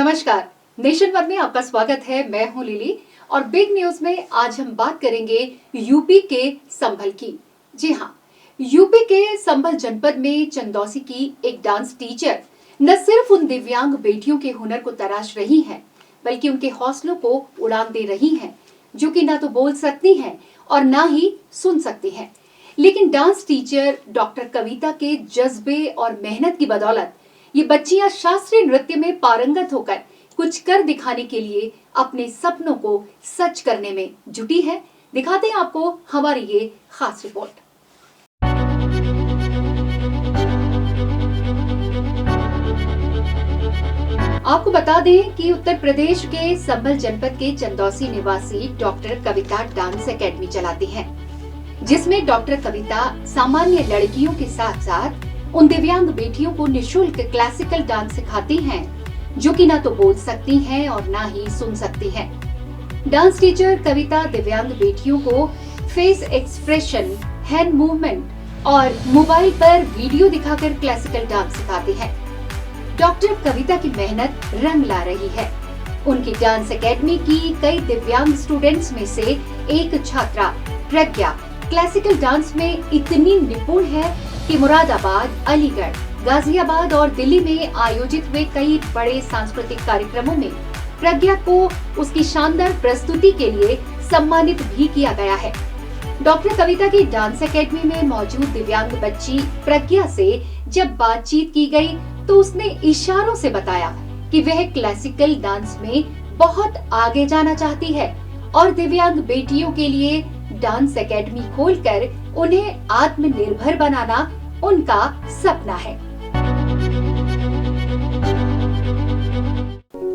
नमस्कार, nation one में आपका स्वागत है। मैं हूं लिली और बिग न्यूज में आज हम बात करेंगे यूपी के संभल की। जी हां, यूपी के संभल जनपद में चंदौसी की एक डांस टीचर न सिर्फ उन दिव्यांग बेटियों के हुनर को तराश रही हैं, बल्कि उनके हौसलों को उड़ान दे रही हैं, जो कि ना तो बोल सकती हैं और ना ही सुन सकती हैं। लेकिन डांस टीचर डॉक्टर कविता के जज्बे और मेहनत की बदौलत ये बच्चियां शास्त्रीय नृत्य में पारंगत होकर कुछ कर दिखाने के लिए अपने सपनों को सच करने में जुटी है। दिखाते हैं आपको हमारी ये खास रिपोर्ट। आपको बता दें कि उत्तर प्रदेश के संभल जनपद के चंदौसी निवासी डॉक्टर कविता डांस एकेडमी चलाती हैं, जिसमें डॉक्टर कविता सामान्य लड़कियों के साथ साथ उन दिव्यांग बेटियों को निशुल्क क्लासिकल डांस सिखाती हैं, जो कि ना तो बोल सकती हैं और ना ही सुन सकती हैं। डांस टीचर कविता दिव्यांग बेटियों को फेस एक्सप्रेशन, हैंड मूवमेंट और मोबाइल पर वीडियो दिखाकर क्लासिकल डांस सिखाती है। डॉक्टर कविता की मेहनत रंग ला रही है। उनकी डांस एकेडमी की कई दिव्यांग स्टूडेंट्स में से एक छात्रा प्रज्ञा क्लासिकल डांस में इतनी निपुण है कि मुरादाबाद, अलीगढ़, गाजियाबाद और दिल्ली में आयोजित हुए कई बड़े सांस्कृतिक कार्यक्रमों में प्रज्ञा को उसकी शानदार प्रस्तुति के लिए सम्मानित भी किया गया है। डॉक्टर कविता की डांस एकेडमी में मौजूद दिव्यांग बच्ची प्रज्ञा से जब बातचीत की गई तो उसने इशारों से बताया कि वह क्लासिकल डांस में बहुत आगे जाना चाहती है और दिव्यांग बेटियों के लिए डांस एकेडमी खोलकर उन्हें आत्मनिर्भर बनाना उनका सपना है।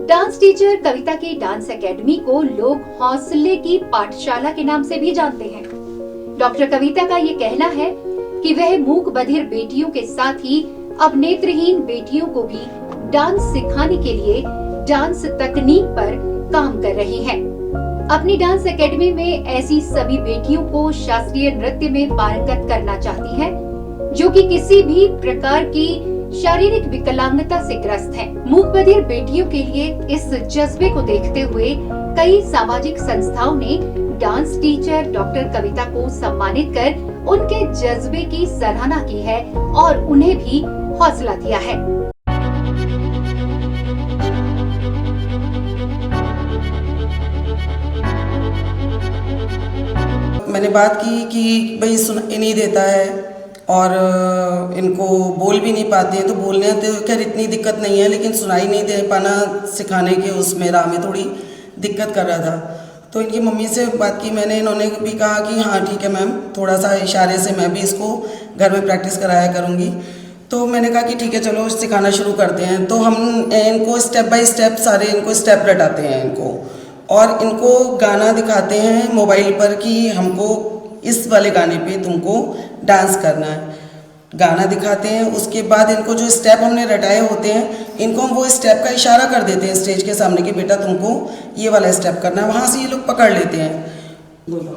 डांस टीचर कविता की डांस एकेडमी को लोग हौसले की पाठशाला के नाम से भी जानते हैं। डॉक्टर कविता का ये कहना है कि वह मूक बधिर बेटियों के साथ ही अब नेत्रहीन बेटियों को भी डांस सिखाने के लिए डांस तकनीक पर काम कर रही है। अपनी डांस एकेडमी में ऐसी सभी बेटियों को शास्त्रीय नृत्य में पारंगत करना चाहती है, जो कि किसी भी प्रकार की शारीरिक विकलांगता से ग्रस्त है। मूक बधिर बेटियों के लिए इस जज्बे को देखते हुए कई सामाजिक संस्थाओं ने डांस टीचर डॉक्टर कविता को सम्मानित कर उनके जज्बे की सराहना की है और उन्हें भी हौसला दिया है। मैंने बात की कि भाई सुनाई नहीं देता है और इनको बोल भी नहीं पाते हैं, तो बोलने तो खैर इतनी दिक्कत नहीं है, लेकिन सुनाई नहीं दे पाना सिखाने के उसमें राह में थोड़ी दिक्कत कर रहा था। तो इनकी मम्मी से बात की मैंने, इन्होंने भी कहा कि हाँ ठीक है मैम, थोड़ा सा इशारे से मैं भी इसको घर में प्रैक्टिस कराया करूँगी। तो मैंने कहा कि ठीक है चलो सिखाना शुरू करते हैं। तो हम इनको स्टेप बाय स्टेप सारे इनको स्टेप रटाते हैं इनको, और इनको गाना दिखाते हैं मोबाइल पर कि हमको इस वाले गाने पे तुमको डांस करना है। गाना दिखाते हैं, उसके बाद इनको जो स्टेप हमने रटाए होते हैं इनको हम वो स्टेप का इशारा कर देते हैं स्टेज के सामने कि बेटा तुमको ये वाला स्टेप करना है। वहाँ से ये लोग पकड़ लेते हैं। बोलो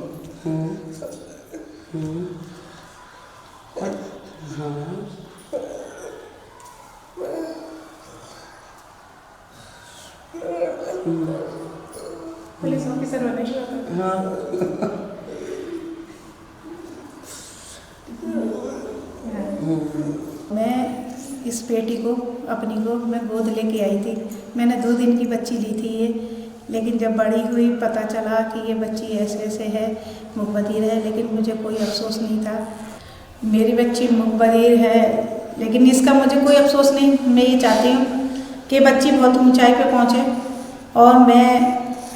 पुलिस ऑफिसर होने की बात है। हाँ मैं इस बेटी को अपनी को मैं गोद लेके आई थी। मैंने 2 दिन की बच्ची ली थी ये, लेकिन जब बड़ी हुई पता चला कि ये बच्ची ऐसे ऐसे है, मूक बधिर है, लेकिन मुझे कोई अफसोस नहीं था। मेरी बच्ची मूक बधिर है, लेकिन इसका मुझे कोई अफसोस नहीं। मैं ये चाहती हूँ कि बच्ची बहुत ऊंचाई पे पहुँचे। और मैं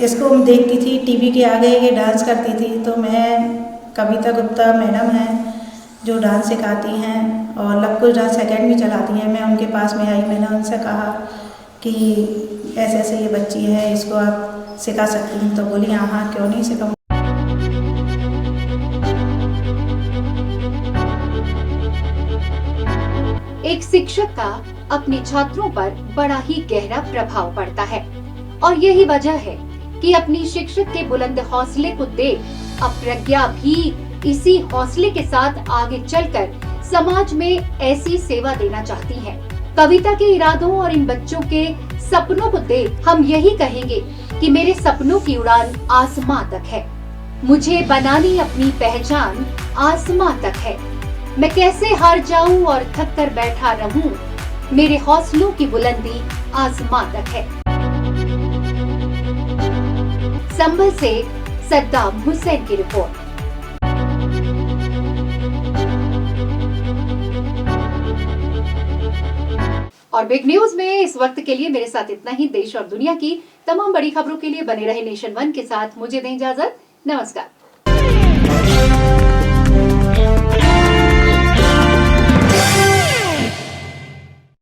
इसको देखती थी टीवी के आगे, ये डांस करती थी, तो मैं कविता गुप्ता मैडम हैं जो डांस सिखाती हैं और लवकुश डांस एकेडमी चलाती हैं, मैं उनके पास में आई। मैंने उनसे कहा कि ऐसे ऐसे ये बच्ची है, इसको आप सिखा सकती हैं? तो बोली हाँ क्यों नहीं सिखाऊँ। एक शिक्षक का अपने छात्रों पर बड़ा ही गहरा प्रभाव पड़ता है और यही वजह है कि अपनी शिक्षक के बुलंद हौसले को देख अब प्रज्ञा भी इसी हौसले के साथ आगे चलकर समाज में ऐसी सेवा देना चाहती है। कविता के इरादों और इन बच्चों के सपनों को देख हम यही कहेंगे कि मेरे सपनों की उड़ान आसमां तक है। मुझे बनानी अपनी पहचान आसमां तक है। मैं कैसे हार जाऊं और थक कर बैठा रहूं, मेरे हौसलों की बुलंदी आसमां तक है। संभल से सद्दाम हुसैन की रिपोर्ट। और बिग न्यूज में इस वक्त के लिए मेरे साथ इतना ही। देश और दुनिया की तमाम बड़ी खबरों के लिए बने रहे नेशन वन के साथ। मुझे दें इजाजत। नमस्कार।